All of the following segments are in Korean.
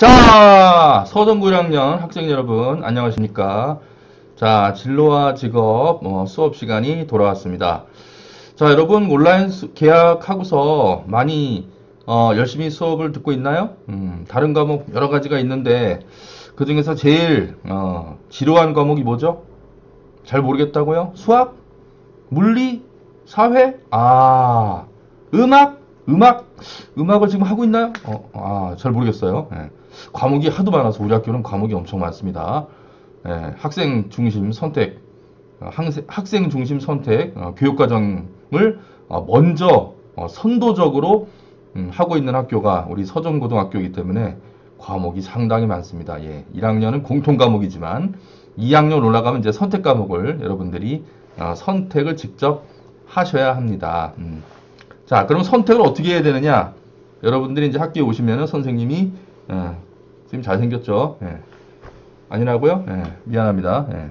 자, 서정고 1학년 학생 여러분, 안녕하십니까? 자, 진로와 직업 수업 시간이 돌아왔습니다. 자, 여러분, 온라인 계약하고서 많이 열심히 수업을 듣고 있나요? 다른 과목 여러 가지가 있는데, 그 중에서 제일 지루한 과목이 뭐죠? 잘 모르겠다고요? 수학? 물리? 사회? 음악? 음악을 지금 하고 있나요? 잘 모르겠어요. 예. 과목이 하도 많아서 우리 학교는 과목이 엄청 많습니다. 예, 학생 중심 선택, 학생 중심 선택 교육과정을 먼저 선도적으로 하고 있는 학교가 우리 서정고등학교이기 때문에 과목이 상당히 많습니다. 예, 1학년은 공통 과목이지만 2학년 올라가면 이제 선택 과목을 여러분들이 선택을 직접 하셔야 합니다. 자, 그럼 선택을 어떻게 해야 되느냐? 여러분들이 이제 학교에 오시면은 선생님이, 선생님 잘생겼죠? 예. 아니라고요? 예, 미안합니다. 예.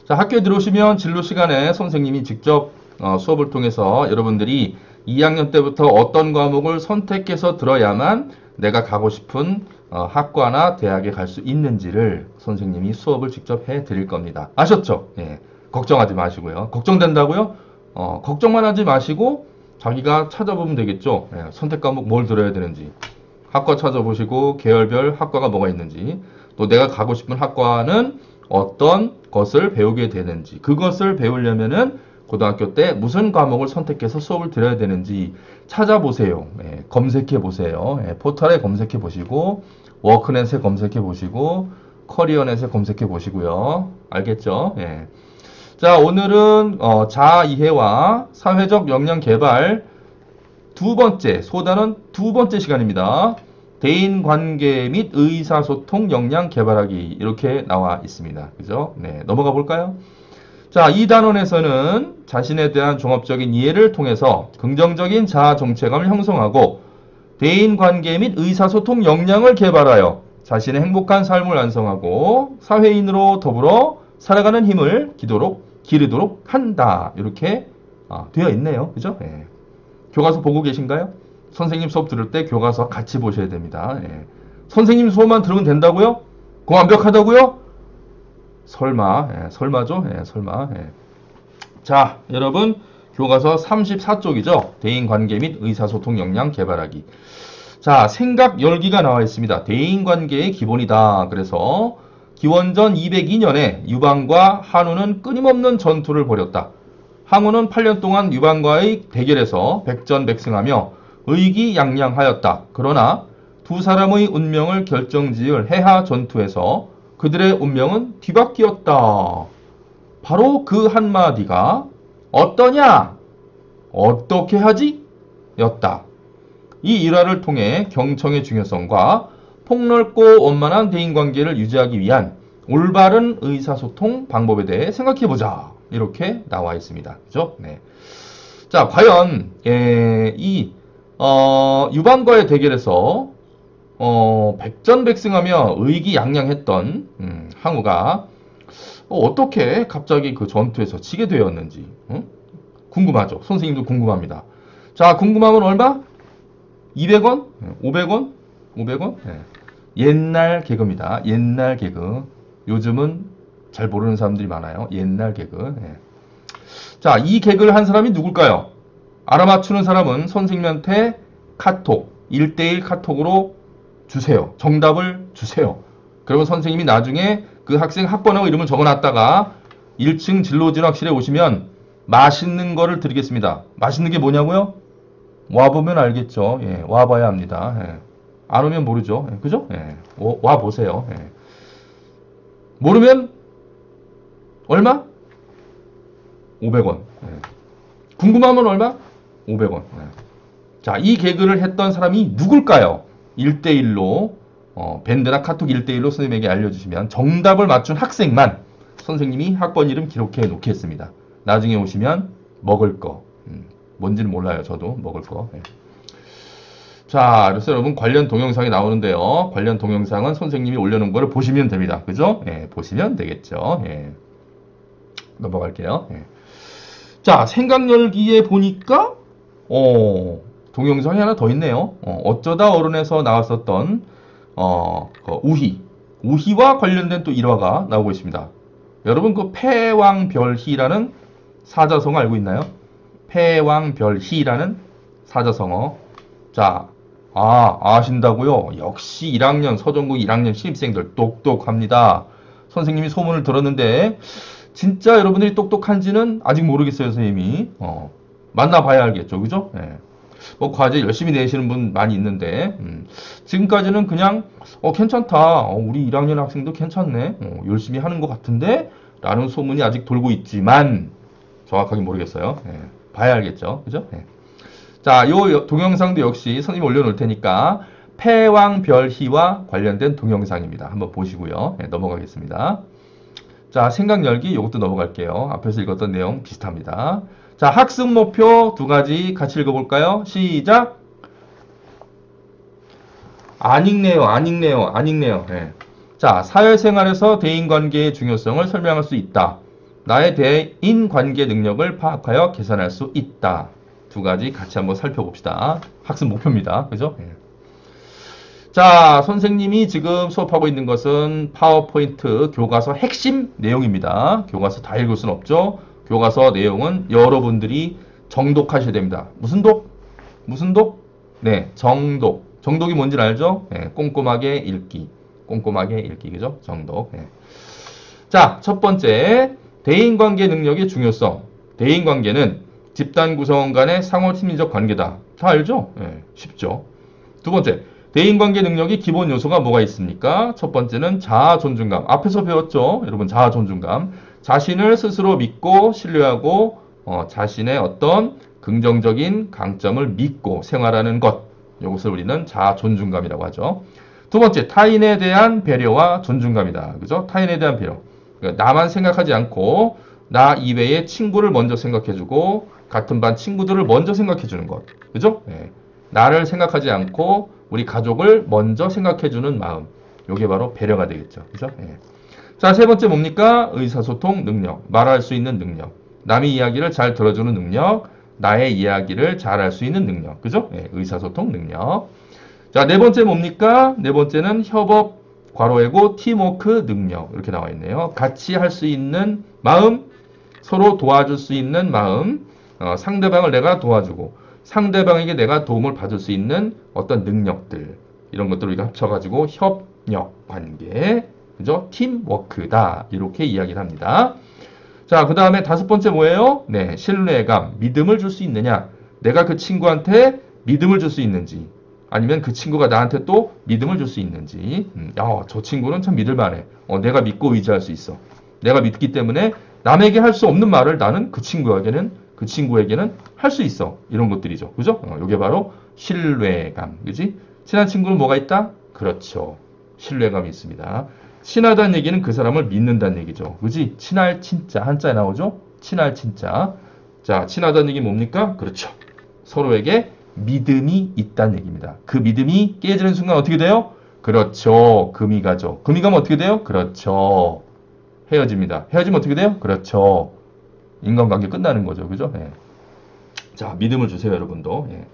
자, 학교에 들어오시면 진로 시간에 선생님이 직접 수업을 통해서 여러분들이 2학년 때부터 어떤 과목을 선택해서 들어야만 내가 가고 싶은 학과나 대학에 갈 수 있는지를 선생님이 수업을 직접 해 드릴 겁니다. 아셨죠? 예. 걱정하지 마시고요. 걱정된다고요? 걱정만 하지 마시고 자기가 찾아보면 되겠죠. 예, 선택 과목 뭘 들어야 되는지, 학과 찾아보시고 계열별 학과가 뭐가 있는지, 또 내가 가고 싶은 학과는 어떤 것을 배우게 되는지, 그것을 배우려면은 고등학교 때 무슨 과목을 선택해서 수업을 들어야 되는지 찾아보세요. 예, 검색해 보세요. 예, 포털에 검색해 보시고, 워크넷에 검색해 보시고, 커리어넷에 검색해 보시고요. 알겠죠? 예. 자, 오늘은 자아 이해와 사회적 역량 개발 두 번째, 소단원 두 번째 시간입니다. 대인 관계 및 의사소통 역량 개발하기 이렇게 나와 있습니다. 그죠? 네, 넘어가 볼까요? 자, 이 단원에서는 자신에 대한 종합적인 이해를 통해서 긍정적인 자아 정체감을 형성하고 대인 관계 및 의사소통 역량을 개발하여 자신의 행복한 삶을 완성하고 사회인으로 더불어 살아가는 힘을 기르도록 한다. 이렇게 되어 있네요. 그죠? 예. 교과서 보고 계신가요? 선생님 수업 들을 때 교과서 같이 보셔야 됩니다. 예. 선생님 수업만 들으면 된다고요? 그거 완벽하다고요? 설마, 예, 설마죠? 예, 설마. 예. 자, 여러분, 교과서 34쪽이죠? 대인관계 및 의사소통 역량 개발하기. 자, 생각 열기가 나와 있습니다. 대인관계의 기본이다. 그래서 기원전 202년에 유방과 한우는 끊임없는 전투를 벌였다. 항우는 8년 동안 유방과의 대결에서 백전백승하며 의기양양하였다. 그러나 두 사람의 운명을 결정지을 해하 전투에서 그들의 운명은 뒤바뀌었다. 바로 그 한마디가 어떠냐? 어떻게 하지? 였다. 이 일화를 통해 경청의 중요성과 폭넓고 원만한 대인관계를 유지하기 위한 올바른 의사소통 방법에 대해 생각해보자. 이렇게 나와 있습니다. 그죠? 네. 자, 과연 이 유방과의 대결에서 백전백승하며 의기양양했던 항우가 어떻게 갑자기 그 전투에서 지게 되었는지 궁금하죠? 선생님도 궁금합니다. 자, 궁금하면 얼마? 200원? 500원? 500원? 네. 옛날 개그입니다. 옛날 개그. 요즘은 잘 모르는 사람들이 많아요. 옛날 개그. 네. 자, 이 개그를 한 사람이 누굴까요? 알아맞추는 사람은 선생님한테 카톡, 1대1 카톡으로 주세요. 정답을 주세요. 그러면 선생님이 나중에 그 학생 학번하고 이름을 적어놨다가 1층 진로진학실에 오시면 맛있는 거를 드리겠습니다. 맛있는 게 뭐냐고요? 와보면 알겠죠. 예, 와봐야 합니다. 예. 안 오면 모르죠. 예, 그죠? 예, 와보세요. 예. 모르면 얼마? 500원. 예. 궁금하면 얼마? 500원. 예. 자, 이 개그를 했던 사람이 누굴까요? 1대1로 밴드나 카톡 1대1로 선생님에게 알려주시면 정답을 맞춘 학생만 선생님이 학번 이름 기록해 놓겠습니다. 나중에 오시면 먹을 거. 뭔지는 몰라요. 저도 먹을 거. 예. 자, 그래서 여러분 관련 동영상이 나오는데요. 관련 동영상은 선생님이 올려놓은 거를 보시면 됩니다. 그죠? 예, 보시면 되겠죠. 예. 넘어갈게요. 예. 자, 생각열기에 보니까 동영상이 하나 더 있네요. 어쩌다 어른에서 나왔었던 우희와 관련된 또 일화가 나오고 있습니다. 여러분 그 패왕별희라는 사자성어 알고 있나요? 패왕별희라는 사자성어. 자, 아신다고요? 역시 1학년 서정국 1학년 신입생들 똑똑합니다. 선생님이 소문을 들었는데 진짜 여러분들이 똑똑한지는 아직 모르겠어요, 선생님이. 만나봐야 알겠죠, 그죠? 예. 뭐 과제 열심히 내시는 분 많이 있는데 지금까지는 그냥 괜찮다. 우리 1학년 학생도 괜찮네. 열심히 하는 것 같은데 라는 소문이 아직 돌고 있지만 정확하게 모르겠어요. 예. 봐야 알겠죠, 그죠? 예. 자, 요 동영상도 역시 선생님이 올려놓을 테니까 패왕별희와 관련된 동영상입니다. 한번 보시고요. 예, 넘어가겠습니다. 자, 생각 열기 이것도 넘어갈게요. 앞에서 읽었던 내용 비슷합니다. 자, 학습 목표 두 가지 같이 읽어볼까요? 시작! 안 읽네요. 예. 자, 사회생활에서 대인관계의 중요성을 설명할 수 있다. 나의 대인관계 능력을 파악하여 개선할 수 있다. 두 가지 같이 한번 살펴봅시다. 학습 목표입니다. 그죠? 예. 자, 선생님이 지금 수업하고 있는 것은 파워포인트 교과서 핵심 내용입니다. 교과서 다 읽을 순 없죠. 교과서 내용은 여러분들이 정독하셔야 됩니다. 무슨 독? 네, 정독. 정독이 뭔지 알죠? 네, 꼼꼼하게 읽기. 그죠? 정독. 네. 자, 첫 번째, 대인관계 능력의 중요성. 대인관계는 집단 구성원 간의 상호 심리적 관계다. 다 알죠? 네, 쉽죠. 두 번째, 대인관계 능력의 기본 요소가 뭐가 있습니까? 첫 번째는 자아 존중감. 앞에서 배웠죠? 여러분, 자아 존중감. 자신을 스스로 믿고 신뢰하고 자신의 어떤 긍정적인 강점을 믿고 생활하는 것. 이것을 우리는 자아 존중감이라고 하죠. 두 번째, 타인에 대한 배려와 존중감이다. 그죠? 타인에 대한 배려. 그러니까 나만 생각하지 않고 나 이외의 친구를 먼저 생각해주고 같은 반 친구들을 먼저 생각해주는 것. 그죠? 네. 나를 생각하지 않고 우리 가족을 먼저 생각해주는 마음. 이게 바로 배려가 되겠죠. 그죠? 네. 자, 세 번째 뭡니까? 의사소통 능력. 말할 수 있는 능력. 남의 이야기를 잘 들어주는 능력. 나의 이야기를 잘 할 수 있는 능력. 그죠? 네. 의사소통 능력. 자, 네 번째 뭡니까? 네 번째는 협업, 괄호에고 팀워크 능력. 이렇게 나와 있네요. 같이 할 수 있는 마음. 서로 도와줄 수 있는 마음. 상대방을 내가 도와주고 상대방에게 내가 도움을 받을 수 있는 어떤 능력들. 이런 것들을 우리가 합쳐가지고 협력, 관계. 그죠? 팀워크다. 이렇게 이야기를 합니다. 자, 그 다음에 다섯 번째 뭐예요? 네, 신뢰감, 믿음을 줄 수 있느냐. 내가 그 친구한테 믿음을 줄 수 있는지. 아니면 그 친구가 나한테 또 믿음을 줄 수 있는지. 저 친구는 참 믿을만해. 내가 믿고 의지할 수 있어. 내가 믿기 때문에 남에게 할 수 없는 말을 나는 그 친구에게는 할 수 있어. 이런 것들이죠. 그죠? 이게 바로 신뢰감. 그지? 친한 친구는 뭐가 있다? 그렇죠. 신뢰감이 있습니다. 친하다는 얘기는 그 사람을 믿는다는 얘기죠. 그지? 친할 친자 한자에 나오죠? 친할 친자. 자, 친하다는 얘기 뭡니까? 그렇죠. 서로에게 믿음이 있다는 얘기입니다. 그 믿음이 깨지는 순간 어떻게 돼요? 그렇죠. 금이 가죠. 금이 가면 어떻게 돼요? 그렇죠. 헤어집니다. 헤어지면 어떻게 돼요? 그렇죠. 인간관계 끝나는 거죠. 그죠? 예. 자, 믿음을 주세요, 여러분도. 예.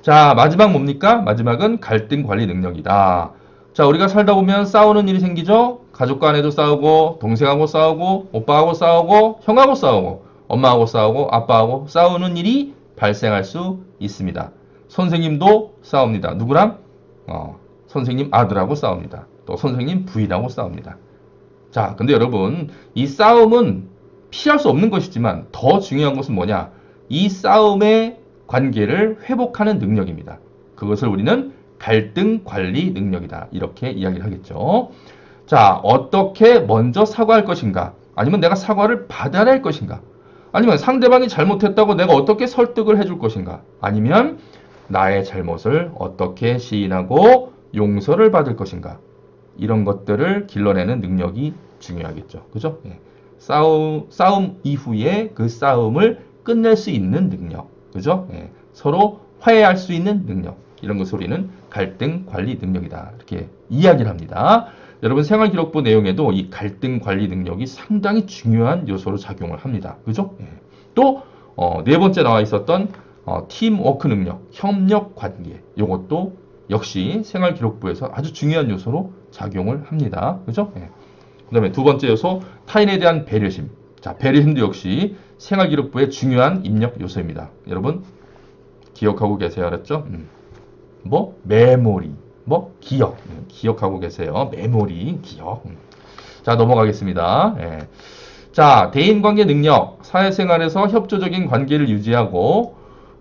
자, 마지막 뭡니까? 마지막은 갈등 관리 능력이다. 자, 우리가 살다 보면 싸우는 일이 생기죠? 가족 간에도 싸우고, 동생하고 싸우고, 오빠하고 싸우고, 형하고 싸우고, 엄마하고 싸우고, 아빠하고 싸우는 일이 발생할 수 있습니다. 선생님도 싸웁니다. 누구랑? 선생님 아들하고 싸웁니다. 또 선생님 부인하고 싸웁니다. 자, 근데 여러분, 이 싸움은 피할 수 없는 것이지만 더 중요한 것은 뭐냐? 이 싸움의 관계를 회복하는 능력입니다. 그것을 우리는 갈등 관리 능력이다. 이렇게 이야기를 하겠죠. 자, 어떻게 먼저 사과할 것인가? 아니면 내가 사과를 받아낼 것인가? 아니면 상대방이 잘못했다고 내가 어떻게 설득을 해줄 것인가? 아니면 나의 잘못을 어떻게 시인하고 용서를 받을 것인가? 이런 것들을 길러내는 능력이 중요하겠죠. 그죠? 예. 싸움 이후에 그 싸움을 끝낼 수 있는 능력. 그죠? 예. 서로 화해할 수 있는 능력. 이런 것을 우리는 갈등 관리 능력이다. 이렇게 이야기를 합니다. 여러분 생활기록부 내용에도 이 갈등 관리 능력이 상당히 중요한 요소로 작용을 합니다. 그죠? 예. 또, 네 번째 나와 있었던 팀워크 능력, 협력 관계. 이것도 역시 생활기록부에서 아주 중요한 요소로 작용을 합니다. 그죠? 예. 그 다음에 두 번째 요소, 타인에 대한 배려심. 자, 배려심도 역시 생활기록부의 중요한 입력 요소입니다. 여러분, 기억하고 계세요? 알았죠? 메모리. 기억. 기억하고 계세요. 메모리, 기억. 자, 넘어가겠습니다. 예. 자, 대인관계 능력. 사회생활에서 협조적인 관계를 유지하고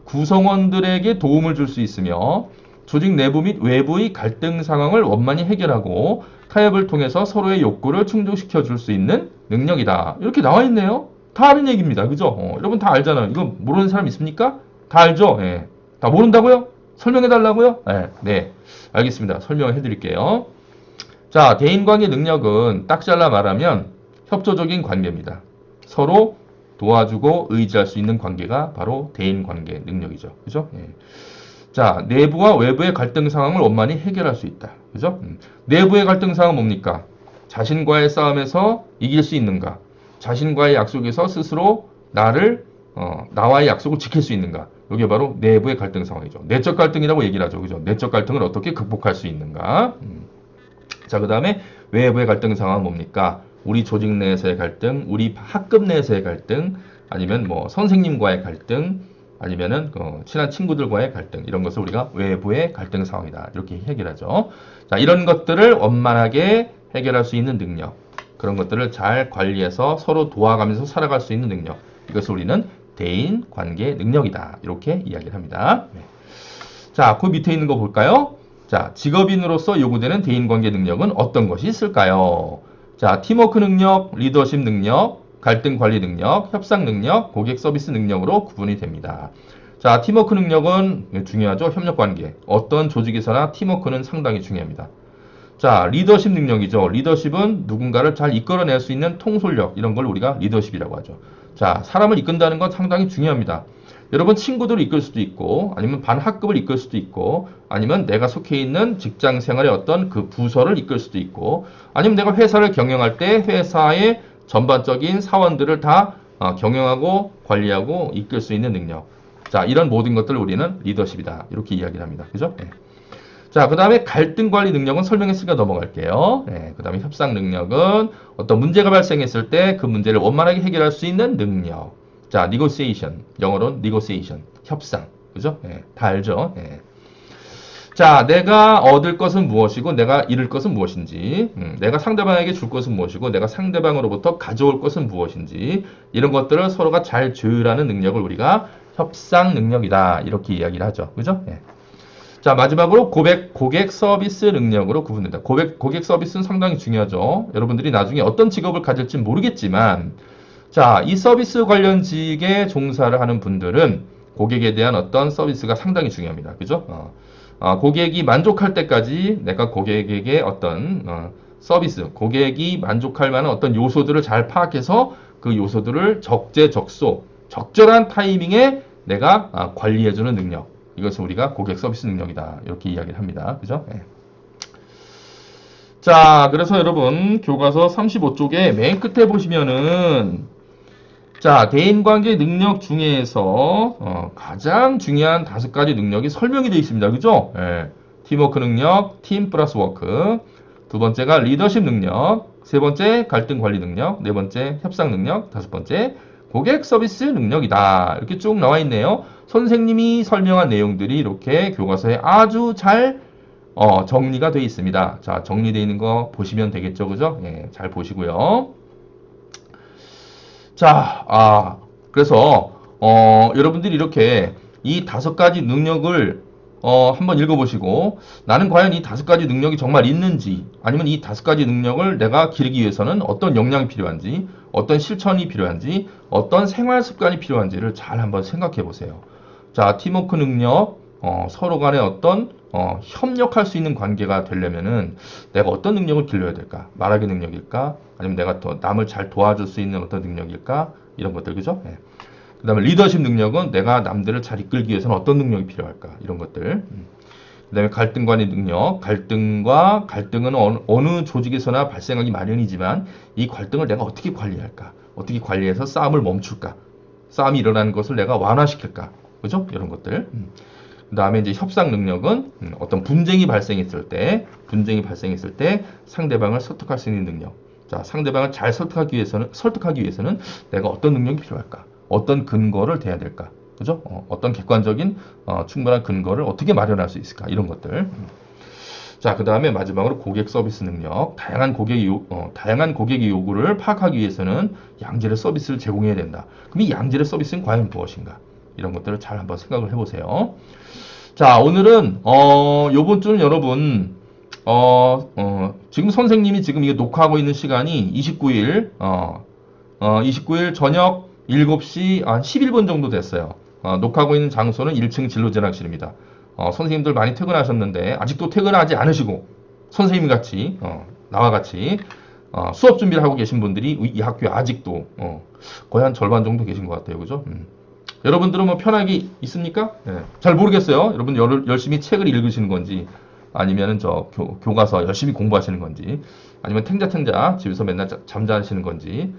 구성원들에게 도움을 줄 수 있으며 조직 내부 및 외부의 갈등 상황을 원만히 해결하고 타협을 통해서 서로의 욕구를 충족시켜 줄 수 있는 능력이다. 이렇게 나와 있네요. 다 아는 얘기입니다. 그죠? 여러분 다 알잖아요. 이거 모르는 사람 있습니까? 다 알죠? 예. 다 모른다고요? 설명해 달라고요? 네, 네. 알겠습니다. 설명해 드릴게요. 자, 대인관계 능력은 딱 잘라 말하면 협조적인 관계입니다. 서로 도와주고 의지할 수 있는 관계가 바로 대인관계 능력이죠. 그죠? 예. 자, 내부와 외부의 갈등 상황을 원만히 해결할 수 있다. 그죠? 내부의 갈등 상황은 뭡니까? 자신과의 싸움에서 이길 수 있는가? 자신과의 약속에서 스스로 나와의 약속을 지킬 수 있는가? 이게 바로 내부의 갈등 상황이죠. 내적 갈등이라고 얘기를 하죠. 그죠? 내적 갈등을 어떻게 극복할 수 있는가? 자, 그 다음에 외부의 갈등 상황은 뭡니까? 우리 조직 내에서의 갈등, 우리 학급 내에서의 갈등, 아니면 선생님과의 갈등, 아니면은 친한 친구들과의 갈등, 이런 것을 우리가 외부의 갈등 상황이다. 이렇게 해결하죠. 자, 이런 것들을 원만하게 해결할 수 있는 능력, 그런 것들을 잘 관리해서 서로 도와가면서 살아갈 수 있는 능력, 이것을 우리는 대인 관계 능력이다. 이렇게 이야기를 합니다. 네. 자, 그 밑에 있는 거 볼까요? 자, 직업인으로서 요구되는 대인 관계 능력은 어떤 것이 있을까요? 자, 팀워크 능력, 리더십 능력, 갈등 관리 능력, 협상 능력, 고객 서비스 능력으로 구분이 됩니다. 자, 팀워크 능력은 중요하죠. 협력 관계. 어떤 조직에서나 팀워크는 상당히 중요합니다. 자, 리더십 능력이죠. 리더십은 누군가를 잘 이끌어낼 수 있는 통솔력, 이런 걸 우리가 리더십이라고 하죠. 자, 사람을 이끈다는 건 상당히 중요합니다. 여러분 친구들을 이끌 수도 있고, 아니면 반 학급을 이끌 수도 있고, 아니면 내가 속해 있는 직장 생활의 어떤 그 부서를 이끌 수도 있고, 아니면 내가 회사를 경영할 때 회사의 전반적인 사원들을 다 경영하고 관리하고 이끌 수 있는 능력. 자, 이런 모든 것들을 우리는 리더십이다. 이렇게 이야기를 합니다. 그죠? 네. 자, 그 다음에 갈등 관리 능력은 설명했으니까 넘어갈게요. 네, 그 다음에 협상 능력은 어떤 문제가 발생했을 때 그 문제를 원만하게 해결할 수 있는 능력. 자, negotiation. 영어로는 negotiation. 협상. 그죠? 네, 다 알죠? 네. 자, 내가 얻을 것은 무엇이고 내가 잃을 것은 무엇인지, 내가 상대방에게 줄 것은 무엇이고 내가 상대방으로부터 가져올 것은 무엇인지, 이런 것들을 서로가 잘 조율하는 능력을 우리가 협상 능력이다. 이렇게 이야기를 하죠. 그죠? 네. 자, 마지막으로 고객 서비스 능력으로 구분된다. 고객 서비스는 상당히 중요하죠. 여러분들이 나중에 어떤 직업을 가질지 모르겠지만, 자, 이 서비스 관련직에 종사를 하는 분들은 고객에 대한 어떤 서비스가 상당히 중요합니다. 그죠? 고객이 만족할 때까지 내가 고객에게 어떤 서비스, 고객이 만족할 만한 어떤 요소들을 잘 파악해서 그 요소들을 적재적소, 적절한 타이밍에 내가 관리해주는 능력. 이것을 우리가 고객 서비스 능력이다. 이렇게 이야기를 합니다. 그죠? 네. 자, 그래서 여러분, 교과서 35쪽에 맨 끝에 보시면은, 자, 대인관계 능력 중에서 가장 중요한 5가지 능력이 설명이 되어 있습니다. 그죠? 네. 팀워크 능력, 팀 플러스 워크. 두 번째가 리더십 능력. 세 번째, 갈등 관리 능력. 네 번째, 협상 능력. 다섯 번째, 고객 서비스 능력이다. 이렇게 쭉 나와 있네요. 선생님이 설명한 내용들이 이렇게 교과서에 아주 잘 정리가 되어 있습니다. 자, 정리되어 있는 거 보시면 되겠죠. 그죠? 예, 잘 보시고요. 자, 그래서 여러분들이 이렇게 이 5가지 능력을 한번 읽어보시고, 나는 과연 이 5가지 능력이 정말 있는지, 아니면 이 5가지 능력을 내가 기르기 위해서는 어떤 역량이 필요한지, 어떤 실천이 필요한지, 어떤 생활 습관이 필요한지를 잘 한번 생각해 보세요. 자, 팀워크 능력, 서로 간에 어떤 협력할 수 있는 관계가 되려면은 내가 어떤 능력을 길러야 될까? 말하기 능력일까? 아니면 내가 더 남을 잘 도와줄 수 있는 어떤 능력일까? 이런 것들, 그죠? 네. 그 다음에 리더십 능력은 내가 남들을 잘 이끌기 위해서는 어떤 능력이 필요할까? 이런 것들. 그 다음에 갈등 관리 능력. 갈등은 어느 조직에서나 발생하기 마련이지만 이 갈등을 내가 어떻게 관리할까? 어떻게 관리해서 싸움을 멈출까? 싸움이 일어나는 것을 내가 완화시킬까? 그죠? 이런 것들. 그 다음에 이제 협상 능력은 어떤 분쟁이 발생했을 때 상대방을 설득할 수 있는 능력. 자, 상대방을 잘 설득하기 위해서는 내가 어떤 능력이 필요할까? 어떤 근거를 대야 될까? 그죠? 어떤 객관적인 충분한 근거를 어떻게 마련할 수 있을까? 이런 것들. 자, 그 다음에 마지막으로 고객 서비스 능력. 다양한 고객의 요구를 파악하기 위해서는 양질의 서비스를 제공해야 된다. 그럼 이 양질의 서비스는 과연 무엇인가? 이런 것들을 잘 한번 생각을 해보세요. 자, 오늘은 요번 주는 여러분 지금 선생님이 지금 이거 녹화하고 있는 시간이 29일 29일 저녁 7시 한 11분 정도 됐어요. 녹화하고 있는 장소는 1층 진로재학실입니다. 선생님들 많이 퇴근하셨는데 아직도 퇴근하지 않으시고 선생님 같이 나와 같이 수업 준비를 하고 계신 분들이 이 학교에 아직도 거의 한 절반 정도 계신 것 같아요. 그죠? 여러분들은 뭐 편하게 있습니까? 잘 모르겠어요. 여러분 열심히 책을 읽으시는 건지 아니면은 교과서 열심히 공부하시는 건지 아니면 탱자탱자 집에서 맨날 잠자시는 건지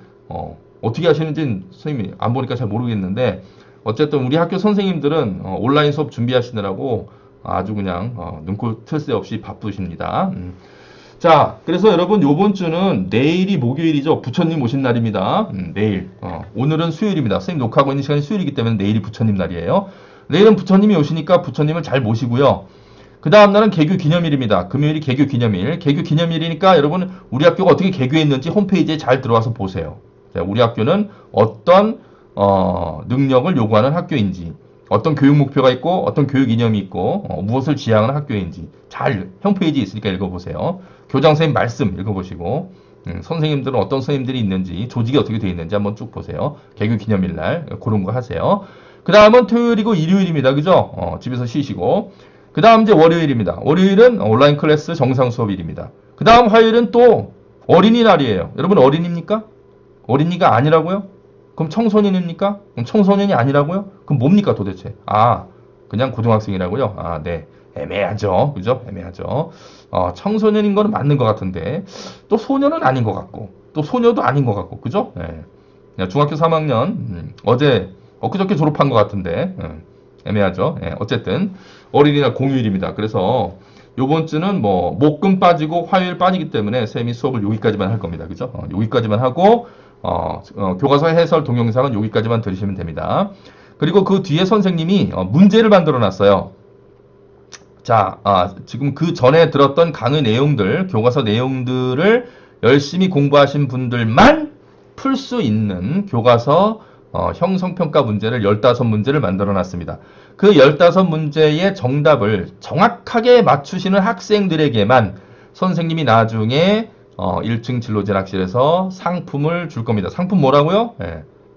어떻게 하시는지는 선생님이 안 보니까 잘 모르겠는데 어쨌든 우리 학교 선생님들은 온라인 수업 준비하시느라고 아주 그냥 눈코 틀 새 없이 바쁘십니다. 자, 그래서 여러분 요번 주는 내일이 목요일이죠. 부처님 오신 날입니다. 내일. 오늘은 수요일입니다. 선생님 녹화하고 있는 시간이 수요일이기 때문에 내일이 부처님 날이에요. 내일은 부처님이 오시니까 부처님을 잘 모시고요. 그 다음 날은 개교 기념일입니다. 금요일이 개교 기념일. 개교 기념일이니까 여러분 우리 학교가 어떻게 개교했는지 홈페이지에 잘 들어와서 보세요. 자, 우리 학교는 어떤 능력을 요구하는 학교인지, 어떤 교육 목표가 있고, 어떤 교육 이념이 있고, 무엇을 지향하는 학교인지 잘 홈페이지에 있으니까 읽어보세요. 교장 선생님 말씀 읽어보시고, 선생님들은 어떤 선생님들이 있는지, 조직이 어떻게 되어 있는지 한번 쭉 보세요. 개교 기념일 날 그런 거 하세요. 그 다음은 토요일이고 일요일입니다. 그죠? 집에서 쉬시고. 그 다음 이제 월요일입니다. 월요일은 온라인 클래스 정상 수업일입니다. 그 다음 화요일은 또 어린이날이에요. 여러분 어린입니까? 어린이가 아니라고요? 그럼 청소년입니까? 그럼 청소년이 아니라고요? 그럼 뭡니까 도대체? 그냥 고등학생이라고요? 네. 애매하죠. 그죠? 애매하죠. 청소년인 거는 맞는 것 같은데, 또 소년은 아닌 것 같고, 또 소녀도 아닌 것 같고, 그죠? 네. 중학교 3학년, 엊그저께 졸업한 것 같은데, 애매하죠. 어쨌든, 어린이날 공휴일입니다. 그래서, 요번 주는 목금 빠지고 화요일 빠지기 때문에 쌤이 수업을 여기까지만 할 겁니다. 그죠? 여기까지만 하고, 교과서 해설 동영상은 여기까지만 들으시면 됩니다. 그리고 그 뒤에 선생님이 문제를 만들어 놨어요. 자, 지금 그 전에 들었던 강의 내용들, 교과서 내용들을 열심히 공부하신 분들만 풀 수 있는 교과서 형성평가 문제를 15문제를 만들어 놨습니다. 그 15문제의 정답을 정확하게 맞추시는 학생들에게만 선생님이 나중에 1층 진로재학실에서 상품을 줄 겁니다. 상품 뭐라고요?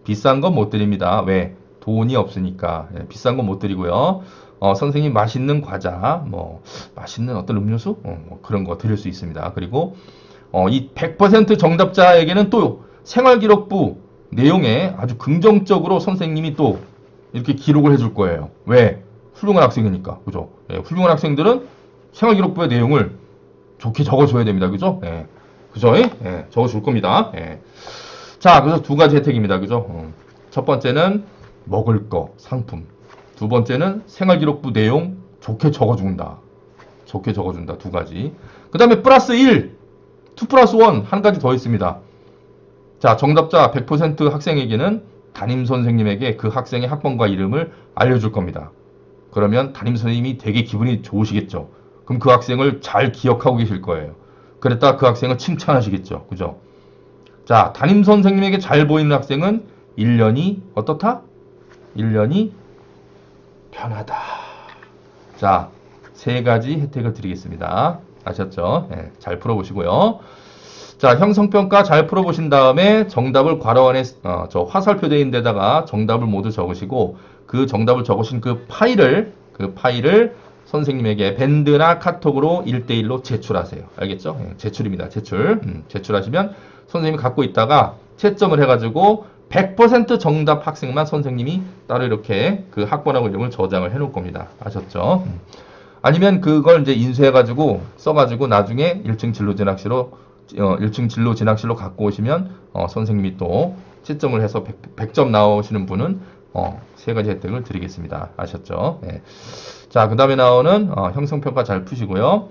비싼 건 못 드립니다. 왜? 돈이 없으니까. 비싼 건 못 드리고요. 선생님 맛있는 과자, 맛있는 어떤 음료수? 그런 거 드릴 수 있습니다. 그리고 이 100% 정답자에게는 또 생활기록부 내용에 아주 긍정적으로 선생님이 또 이렇게 기록을 해줄 거예요. 왜? 훌륭한 학생이니까. 그죠? 훌륭한 학생들은 생활기록부의 내용을 좋게 적어줘야 됩니다. 그죠? 그죠? 적어줄 겁니다. 자, 그래서 두 가지 혜택입니다. 그죠? 첫 번째는 먹을 거, 상품. 두 번째는 생활기록부 내용 좋게 적어준다. 좋게 적어준다. 두 가지. 그 다음에 플러스 1, 2 플러스 1, 한 가지 더 있습니다. 자, 정답자 100% 학생에게는 담임선생님에게 그 학생의 학번과 이름을 알려줄 겁니다. 그러면 담임선생님이 되게 기분이 좋으시겠죠. 그럼 그 학생을 잘 기억하고 계실 거예요. 그랬다 그 학생을 칭찬하시겠죠. 그죠? 자, 담임선생님에게 잘 보이는 학생은 1년이 어떻다? 1년이 편하다. 자, 세 가지 혜택을 드리겠습니다. 아셨죠? 잘 풀어보시고요. 자, 형성평가 잘 풀어보신 다음에 정답을 괄호 안에 저 화살표 되어 있는 데다가 정답을 모두 적으시고 그 정답을 적으신 그 파일을 선생님에게 밴드나 카톡으로 1대1로 제출하세요. 알겠죠? 제출입니다. 제출하시면 선생님이 갖고 있다가 채점을 해가지고 100% 정답 학생만 선생님이 따로 이렇게 그 학번하고 이름을 저장을 해 놓을 겁니다. 아셨죠? 아니면 그걸 이제 인쇄해가지고 써가지고 나중에 1층 진로 진학실로 갖고 오시면 선생님이 또 채점을 해서 100점 나오시는 분은 세 가지 혜택을 드리겠습니다. 아셨죠? 자, 그 다음에 나오는 형성평가 잘 푸시고요.